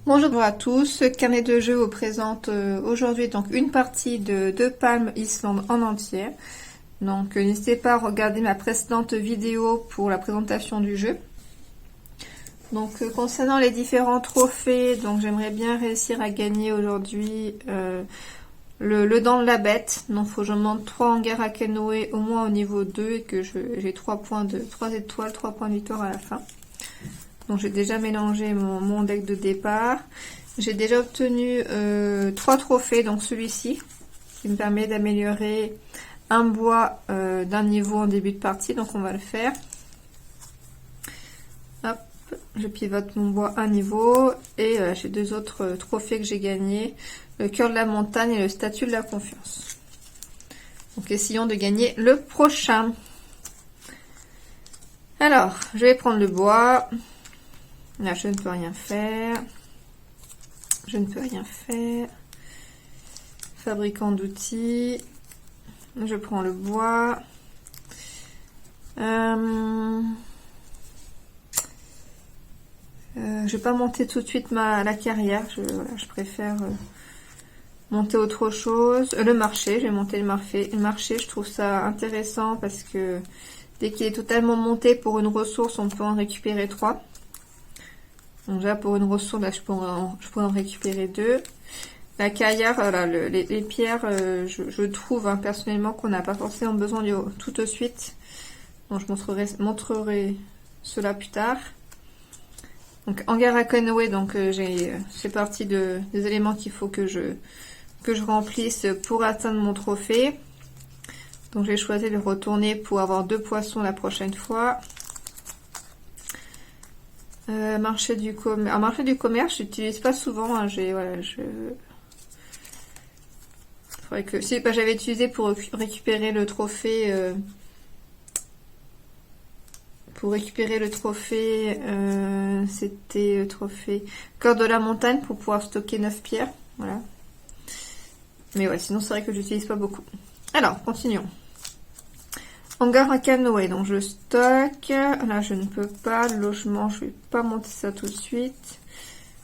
Bonjour à tous, ce carnet de jeu vous présente aujourd'hui donc une partie de Deux Palmes Islande en entière. Donc n'hésitez pas à regarder ma précédente vidéo pour la présentation du jeu. Donc concernant les différents trophées, donc j'aimerais bien réussir à gagner aujourd'hui le dent de la bête. Donc il faut que je monte 3 hangars à canoë au moins au niveau 2 et que j'ai 3 étoiles, 3 points de victoire à la fin. Donc j'ai déjà mélangé mon deck de départ. J'ai déjà obtenu 3 trophées, donc celui-ci, qui me permet d'améliorer un bois d'un niveau en début de partie, donc on va le faire. Hop, je pivote mon bois un niveau, et j'ai 2 autres trophées que j'ai gagnés, le cœur de la montagne et le statut de la confiance. Donc essayons de gagner le prochain. Alors, je vais prendre le bois. Là, je ne peux rien faire. Je ne peux rien faire. Fabricant d'outils. Je prends le bois. Je vais pas monter tout de suite la carrière. Je préfère monter autre chose. Le marché, je vais monter le marché. Je trouve ça intéressant parce que dès qu'il est totalement monté pour une ressource, on peut en récupérer 3. Donc là, pour une ressource, là, je pourrais en récupérer 2. La carrière, voilà, les pierres, je trouve personnellement qu'on n'a pas forcément besoin tout de suite. Donc je montrerai cela plus tard. Donc hangar à canoë, donc c'est parti des éléments qu'il faut que je remplisse pour atteindre mon trophée. Donc j'ai choisi de retourner pour avoir 2 poissons la prochaine fois. Marché du commerce. Alors, marché du commerce, j'utilise pas souvent. Hein, faudrait que. Si, j'avais utilisé pour récupérer le trophée. C'était le trophée cœur de la montagne pour pouvoir stocker 9 pierres. Voilà. Mais ouais, sinon c'est vrai que j'utilise pas beaucoup. Alors, continuons. Hangar à canoë, donc je stocke. Là, je ne peux pas. Le logement, je vais pas monter ça tout de suite.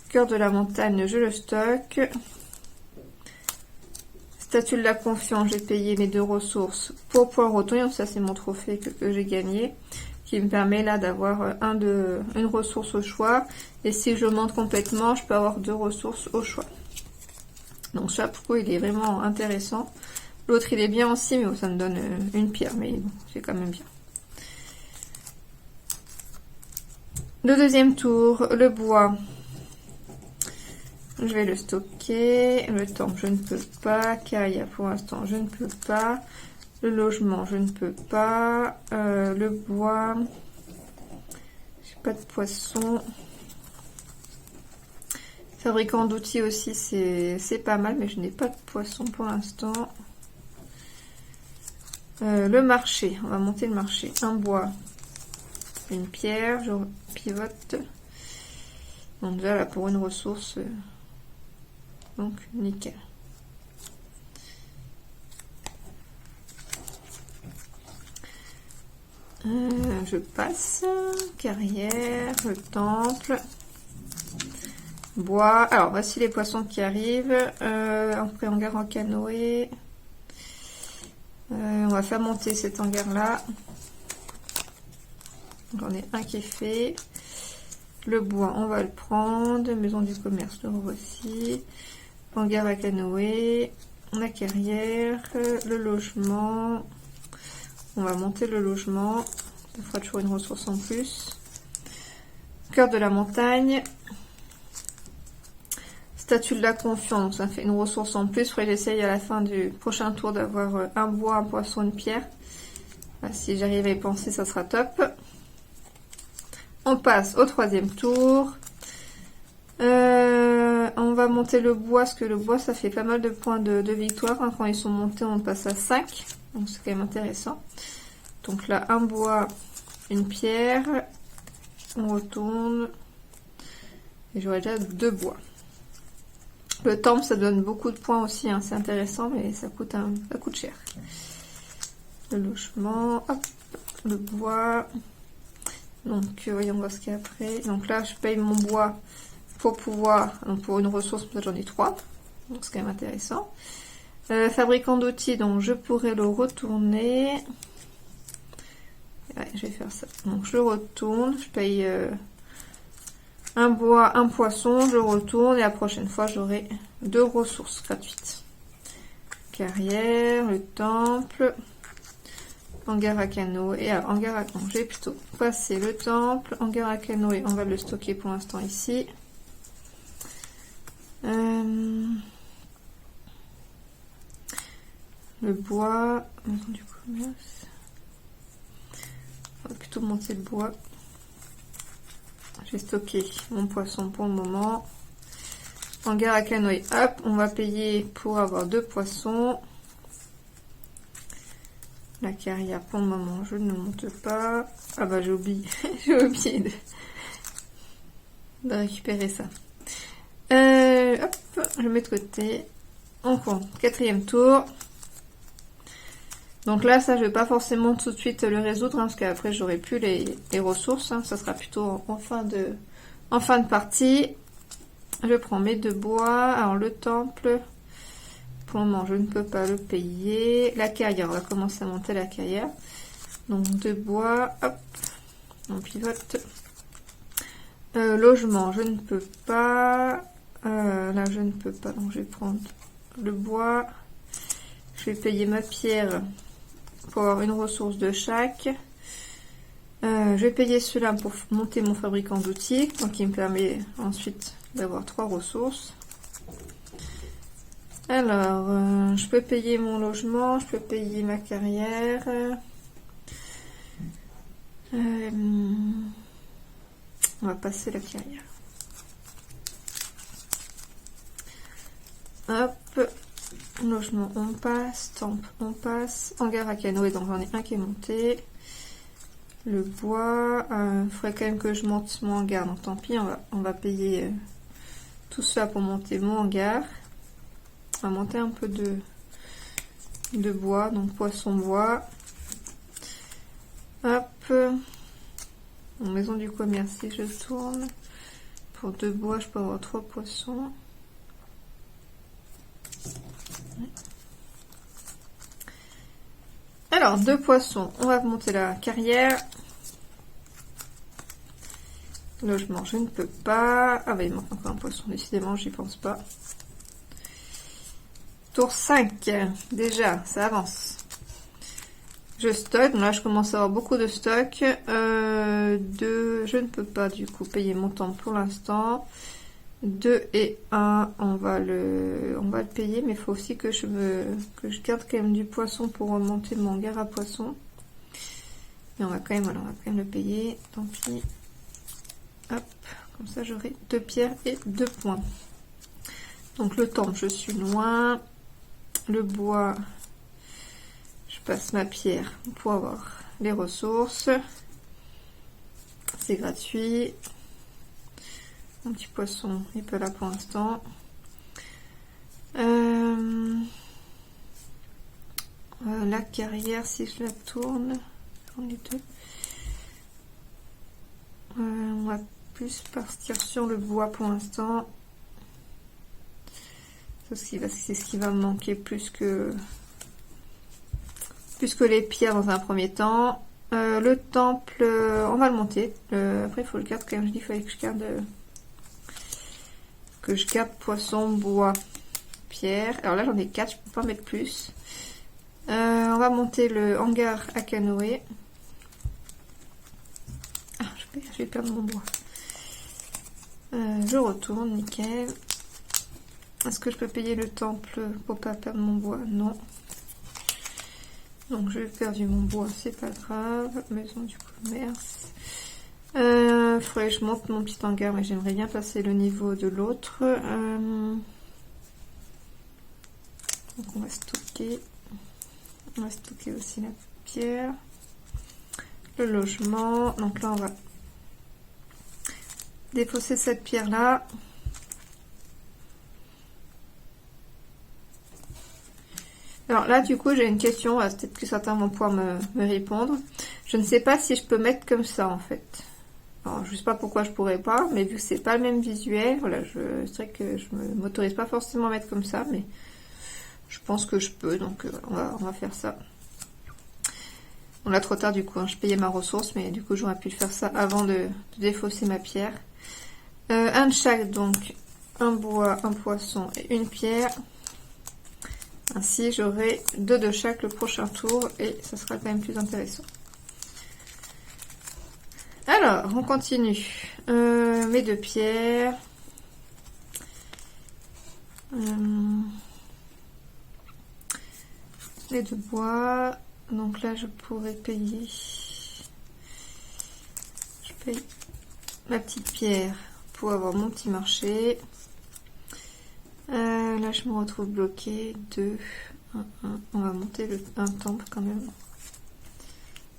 Cœur de la montagne, je le stocke. Statue de la confiance, j'ai payé mes 2 ressources pour pouvoir retourner. Donc ça, c'est mon trophée que j'ai gagné, qui me permet là d'avoir une ressource au choix. Et si je monte complètement, je peux avoir 2 ressources au choix. Donc ça, pourquoi il est vraiment intéressant. L'autre, il est bien aussi, mais ça me donne une pierre, mais bon, c'est quand même bien. Le deuxième tour, le bois. Je vais le stocker. Le temple, je ne peux pas. Carrière, pour l'instant, je ne peux pas. Le logement, je ne peux pas. Le bois. J'ai pas de poisson. Fabricant d'outils aussi, c'est pas mal, mais je n'ai pas de poisson pour l'instant. Le marché, on va monter le marché. Un bois, une pierre, je pivote. Donc déjà là pour une ressource, donc nickel. Je passe, carrière, le temple, bois. Alors voici les poissons qui arrivent. Après hangar en canoë. On va faire monter cet hangar là. J'en ai un qui est fait. Le bois, on va le prendre. Maison du commerce, le voici. Hangar à canoë. La carrière. Le logement. On va monter le logement. Ça fera toujours une ressource en plus. Cœur de la montagne. Statue de la confiance, ça fait une ressource en plus. Il faudrait que j'essaye à la fin du prochain tour d'avoir un bois, un poisson, une pierre. Si j'arrive à y penser, ça sera top. On passe au 3e tour. On va monter le bois, parce que le bois, ça fait pas mal de points de victoire. Hein. Quand ils sont montés, on passe à 5. Donc c'est quand même intéressant. Donc là, un bois, une pierre. On retourne. Et j'aurai déjà 2 bois. Le temple, ça donne beaucoup de points aussi, hein. C'est intéressant, mais ça coûte cher. Le logement, hop, le bois. Donc, voyons voir ce qu'il y a après. Donc là, je paye mon bois pour pouvoir, donc pour une ressource, j'en ai 3, donc c'est quand même intéressant. Fabricant d'outils, donc je pourrais le retourner. Ouais, je vais faire ça. Donc je le retourne, je paye un bois, un poisson, je retourne et la prochaine fois j'aurai 2 ressources gratuites. Carrière, le temple, hangar à canoë. Et alors, hangar à canoë, j'ai plutôt passé le temple, hangar à canoë, on va le stocker pour l'instant ici. Le bois, maison du commerce. On va plutôt monter le bois. J'ai stocké mon poisson pour le moment. Hangar à canoë, hop, on va payer pour avoir 2 poissons. La carrière pour le moment, je ne monte pas. Ah bah j'ai oublié, j'ai oublié de récupérer ça. Hop, je mets de côté. On compte, 4e tour. Donc là, ça, je vais pas forcément tout de suite le résoudre, hein, parce qu'après, j'aurai plus les ressources. Hein, ça sera plutôt en fin de partie. Je prends mes 2 bois. Alors, le temple, pour le moment, je ne peux pas le payer. La carrière, on va commencer à monter la carrière. Donc, 2 bois, hop, on pivote. Logement, je ne peux pas. Là, je ne peux pas, donc je vais prendre le bois. Je vais payer ma pierre pour avoir une ressource de chaque. Je vais payer cela pour monter mon fabricant d'outils, donc qui me permet ensuite d'avoir 3 ressources. Alors, je peux payer mon logement, je peux payer ma carrière. On va passer la carrière. Hop. Logement, on passe. Temple, on passe. Hangar à canoë, donc j'en ai un qui est monté. Le bois, il faudrait quand même que je monte mon hangar, donc tant pis, on va payer tout ça pour monter mon hangar. On va monter un peu de bois, donc poisson bois. Hop. En maison du commerce, si je tourne. Pour 2 bois, je peux avoir 3 poissons. Alors, 2 poissons, on va monter la carrière. Logement, je ne peux pas. Ah bah il manque encore un poisson, décidément, j'y pense pas. Tour 5, déjà, ça avance. Je stocke, là je commence à avoir beaucoup de stock. Je ne peux pas du coup payer mon temps pour l'instant. 2 et 1, on va le payer, mais il faut aussi que je garde quand même du poisson pour remonter mon hangar à poisson. Et on va quand même le payer, tant pis. Hop, comme ça j'aurai 2 pierres et 2 points. Donc le temple, je suis loin. Le bois, je passe ma pierre pour avoir les ressources. C'est gratuit. Mon petit poisson, il peut là pour l'instant. La carrière, si je la tourne, j'en ai 2. On va plus partir sur le bois pour l'instant. C'est ce qui va me manquer plus que les pierres dans un premier temps. Le temple, on va le monter. Après, il faut le garder quand même. Je dis, il fallait que je garde poisson, bois, pierre. Alors là, j'en ai 4, je peux pas mettre plus. On va monter le hangar à canoë. Ah, je vais perdre mon bois. Je retourne, nickel. Est-ce que je peux payer le temple pour pas perdre mon bois? Non. Donc j'ai perdu mon bois, c'est pas grave. Maison du commerce. Faudrait que je monte mon petit hangar, mais j'aimerais bien passer le niveau de l'autre. Donc on va stocker. On va stocker aussi la pierre. Le logement. Donc là on va défausser cette pierre là. Alors là, du coup, j'ai une question, peut-être que certains vont pouvoir me répondre. Je ne sais pas si je peux mettre comme ça, en fait. Alors, je sais pas pourquoi je pourrais pas, mais vu que c'est pas le même visuel, voilà, c'est vrai que je m'autorise pas forcément à mettre comme ça, mais je pense que je peux, donc on va faire ça. On l'a trop tard du coup, hein, je payais ma ressource, mais du coup j'aurais pu faire ça avant de défausser ma pierre. Un de chaque, donc un bois, un poisson et une pierre. Ainsi j'aurai 2 de chaque le prochain tour et ça sera quand même plus intéressant. Alors, on continue. Mes 2 pierres. Les 2 bois. Donc là, je pourrais payer. Je paye ma petite pierre pour avoir mon petit marché. Là, je me retrouve bloquée. 2, 1, 1. On va monter un temple quand même.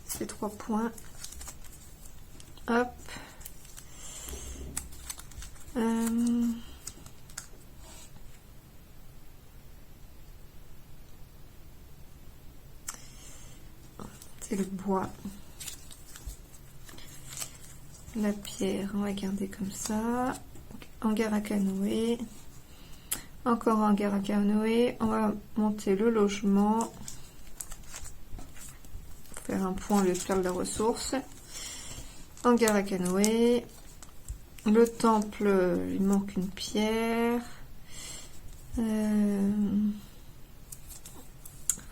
C'est 3 points. Hop. C'est le bois. La pierre, on va garder comme ça. Hangar à canoë. Encore un hangar à canoë. On va monter le logement. Faire un point au lieu de faire de la ressource. Hangar à canoë. Le temple, il manque une pierre. Faut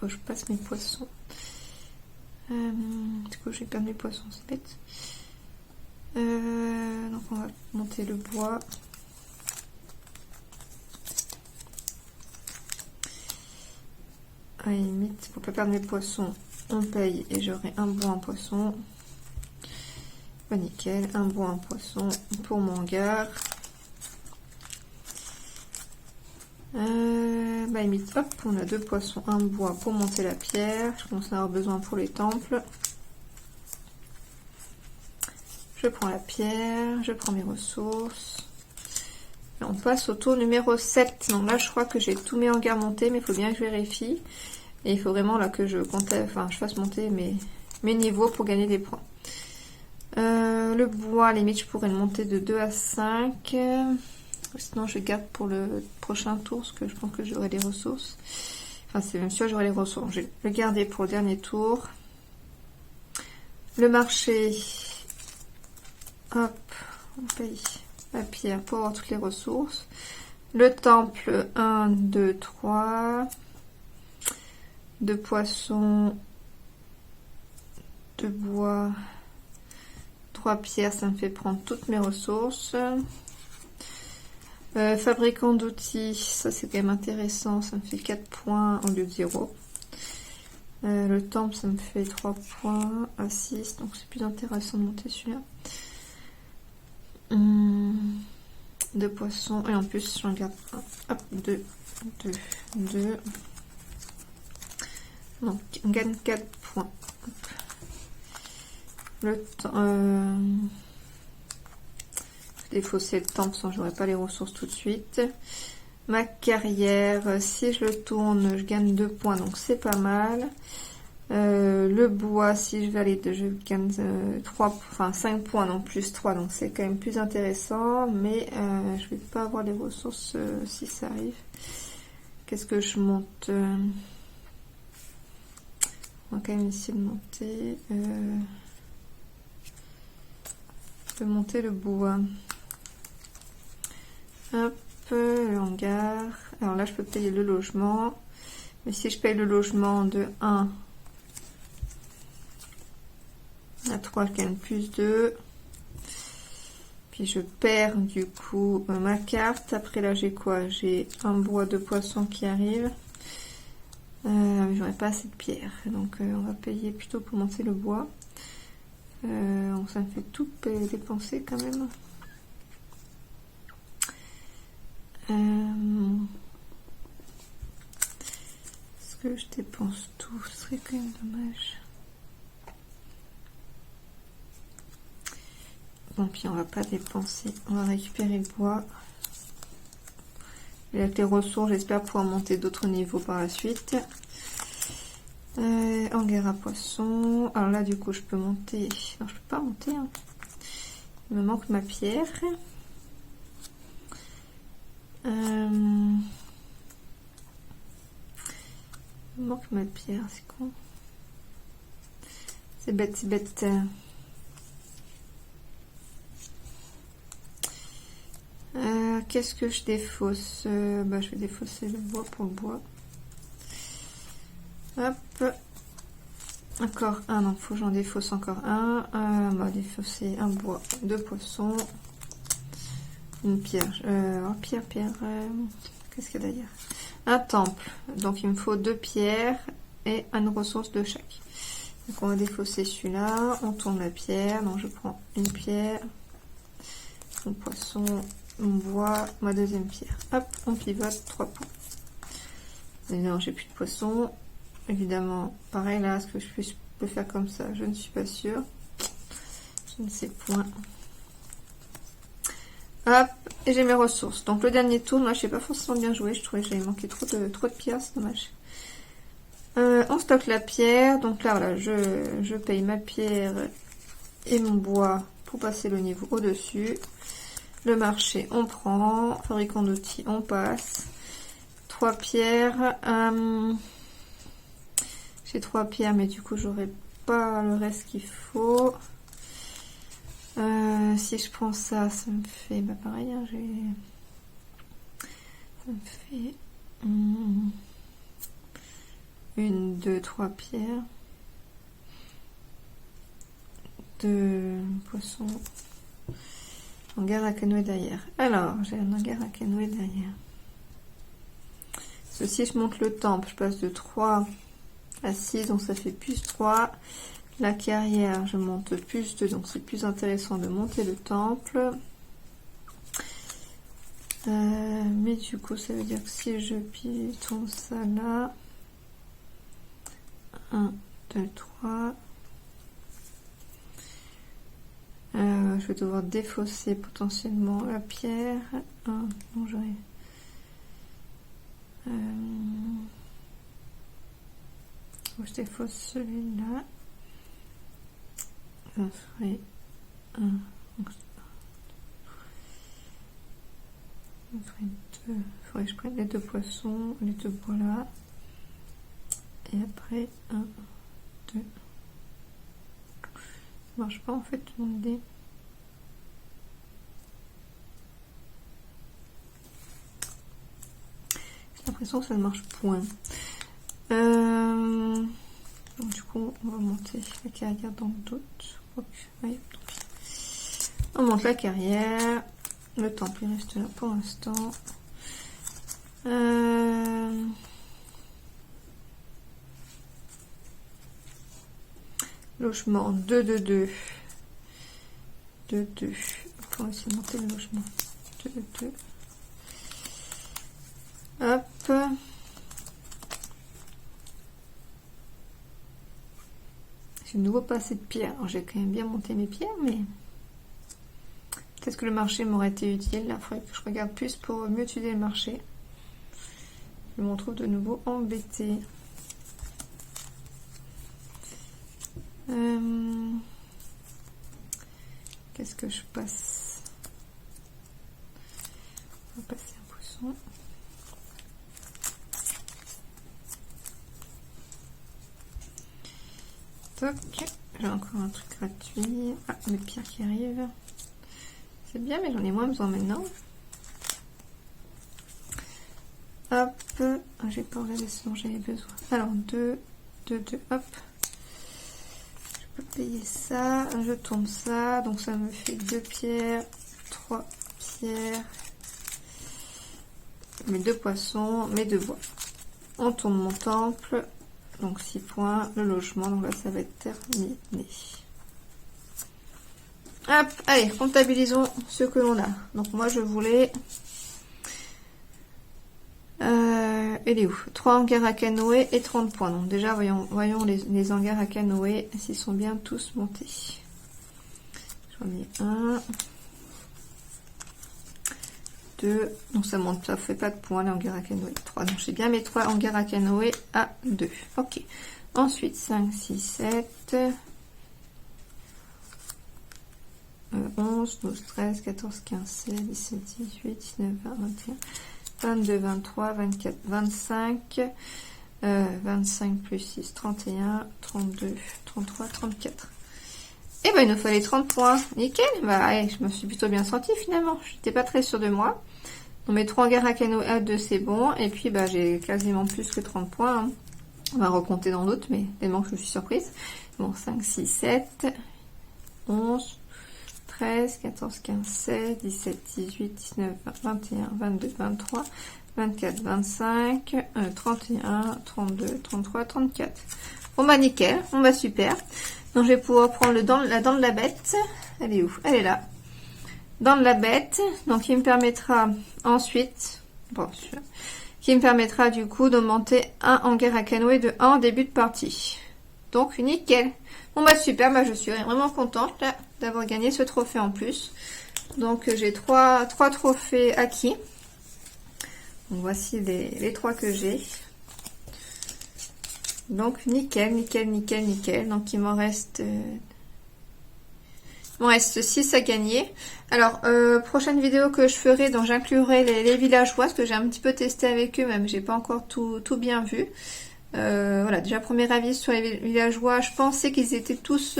que je passe mes poissons. Du coup, j'ai perdu mes poissons, c'est bête. Donc, on va monter le bois. À la limite, pour pas perdre mes poissons, on paye et j'aurai un bois, un poisson. Bah, nickel, un bois, un poisson pour mon hangar. Bah, limite, hop, on a 2 poissons, un bois pour monter la pierre. Je pense en avoir besoin pour les temples. Je prends la pierre, je prends mes ressources. Et on passe au tour numéro 7. Donc là, je crois que j'ai tous mes hangars montés, mais il faut bien que je vérifie. Et il faut vraiment là que je fasse monter mes niveaux pour gagner des points. Le bois, à la limite, je pourrais le monter de 2 à 5. Sinon, je garde pour le prochain tour, parce que je pense que j'aurai des ressources. Enfin, c'est même sûr que j'aurai les ressources. Je vais le garder pour le dernier tour. Le marché. Hop, on paye la pierre pour avoir toutes les ressources. Le temple, 1, 2, 3. 2 poissons. 2 bois. 3 pierres, ça me fait prendre toutes mes ressources. Fabricant d'outils, ça c'est quand même intéressant, ça me fait 4 points au lieu de 0. Le temple, ça me fait 3 points à 6, donc c'est plus intéressant de monter celui-là. 2 poissons, et en plus j'en garde un. Hop, 2, 2, 2. Donc on gagne 4 points. Hop. Le temps... défausser le temple sans j'aurai pas les ressources tout de suite. Ma carrière, si je le tourne, je gagne 2 points, donc c'est pas mal. Le bois, si je valide, je gagne 5 points, non plus 3, donc c'est quand même plus intéressant, mais je vais pas avoir les ressources si ça arrive. Qu'est-ce que je monte? On va quand même essayer de monter. Je peux monter le bois. Hop, le hangar. Alors là, je peux payer le logement. Mais si je paye le logement de 1 à 3, je gagne plus 2. Puis je perds du coup ma carte. Après là, j'ai quoi? J'ai un bois de poisson qui arrive. J'aurais pas assez de pierre. Donc on va payer plutôt pour monter le bois. Ça me fait tout dépenser quand même. Est-ce que je dépense tout? Ce serait quand même dommage. Bon, puis on va pas dépenser. On va récupérer le bois. Et avec les ressources, j'espère pouvoir monter d'autres niveaux par la suite. Hangar à poisson. Alors là, du coup, je peux monter. Non, je peux pas monter. Hein. Il me manque ma pierre. Il me manque ma pierre, c'est con. C'est bête, c'est bête. Qu'est-ce que je défausse? Bah, je vais défausser le bois pour le bois. Hop. Encore un, non, faut que j'en défausse encore un. On va défausser un bois, 2 poissons, une pierre. Pierre, qu'est-ce qu'il y a d'ailleurs? Un temple. Donc il me faut 2 pierres et une ressource de chaque. Donc on va défausser celui-là. On tourne la pierre. Donc je prends une pierre, mon poisson, mon bois, ma deuxième pierre. Hop, on pivote 3 points. Et non, j'ai plus de poisson. Évidemment, pareil là, est-ce que je peux faire comme ça? Je ne suis pas sûre. Je ne sais point. Hop, et j'ai mes ressources. Donc le dernier tour, moi je n'ai pas forcément bien joué. Je trouvais que j'avais manqué trop de pierres, c'est dommage. On stocke la pierre. Donc là, voilà, je paye ma pierre et mon bois pour passer le niveau au-dessus. Le marché, on prend. Fabricant d'outils, on passe. 3 pierres. J'ai 3 pierres, mais du coup, j'aurai pas le reste qu'il faut. Si je prends ça, ça me fait... Bah pareil, hein, ça me fait... 1, 2, 3 pierres. 2 poissons. Hangar à canoë derrière. Alors, j'ai un hangar à canoë derrière. Si je monte le temple, je passe de 3 à 6, donc ça fait plus 3. La carrière, je monte plus 2, donc c'est plus intéressant de monter le temple. Mais du coup, ça veut dire que si je tourne ça là, 1, 2, 3, je vais devoir défausser potentiellement la pierre. Non, j'aurais... je défausse celui-là. Ça ferait 1. Ça ferait 2. Il faudrait que je prenne les 2 poissons, les 2 bois là. Et après 1, 2. Ça marche pas en fait mon idée. J'ai l'impression que ça ne marche point. Donc, du coup, on va monter la carrière dans le doute. Oui, on monte la carrière. Le temple il reste là pour l'instant. Logement 2, 2, 2. 2, 2. On va essayer de monter le logement. 2, 2. Hop. J'ai de nouveau pas assez de pierres. Alors j'ai quand même bien monté mes pierres, mais peut-être que le marché m'aurait été utile. Là, il faudrait que je regarde plus pour mieux étudier le marché. Je me retrouve de nouveau embêtée. Qu'est-ce que je passe? On va passer un poisson. Toc. J'ai encore un truc gratuit. Ah, mes pierres qui arrivent. C'est bien, mais j'en ai moins besoin maintenant. Hop. J'ai pas regardé ce dont j'avais besoin. Alors, 2, 2, 2. Hop. Je peux payer ça. Je tourne ça. Donc, ça me fait 2 pierres. 3 pierres. Mes 2 poissons. Mes 2 bois. On tourne mon temple. Donc 6 points, le logement, donc là ça va être terminé. Hop, allez, comptabilisons ce que l'on a. Donc moi je voulais... elle est où? 3 hangars à canoë et 30 points. Donc déjà voyons les hangars à canoë, s'ils sont bien tous montés. J'en ai 1. 2, donc ça monte, ça fait pas de points les hangars à canoë. 3, donc j'ai bien mes 3 hangars à canoë à 2. Ok. Ensuite 5, 6, 7. 11, 12, 13, 14, 15, 16, 17, 18, 19, 20, 21, 22, 23, 24, 25, 25 plus 6, 31, 32, 33, 34. Et ben il nous fallait 30 points. Nickel. Bah ouais, je me suis plutôt bien sortie finalement. J'étais pas très sûre de moi. On met 3 en guerre à canoë A2, c'est bon. Et puis bah j'ai quasiment plus que 30 points. Hein. On va recompter dans l'autre, mais tellement que je suis surprise. Bon, 5, 6, 7, 11, 13, 14, 15, 16, 17, 18, 19, 20, 21, 22, 23, 24, 25, 31, 32, 33, 34. Bon bah nickel, bon bah super. Donc je vais pouvoir prendre la dent de la bête. Elle est où? Elle est là. Dent de la bête. Donc il me permettra ensuite, bon, qui me permettra du coup d'augmenter un en guerre à canoë de 1 en début de partie. Donc nickel. Bon bah super, bah je suis vraiment contente d'avoir gagné ce trophée en plus. Donc j'ai trois trophées acquis. Donc voici les 3 que j'ai. Donc nickel, nickel, nickel, nickel. Donc il m'en reste 6 à gagner. Alors prochaine vidéo que je ferai, donc j'inclurai les villageois, parce que j'ai un petit peu testé avec eux, même j'ai pas encore tout bien vu. Voilà, déjà premier avis sur les villageois, je pensais qu'ils étaient tous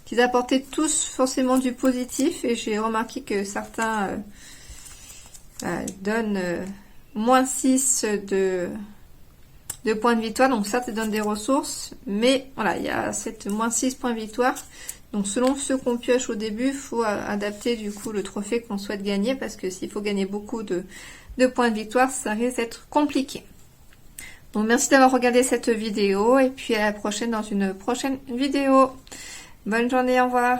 qu'ils apportaient tous forcément du positif, et j'ai remarqué que certains donnent moins 6 de points de victoire, donc ça te donne des ressources, mais voilà, il y a cette moins 6 points de victoire. Donc selon ce qu'on pioche au début, il faut adapter du coup le trophée qu'on souhaite gagner, parce que s'il faut gagner beaucoup de points de victoire, ça risque d'être compliqué. Donc merci d'avoir regardé cette vidéo, et puis à la prochaine dans une prochaine vidéo. Bonne journée, au revoir.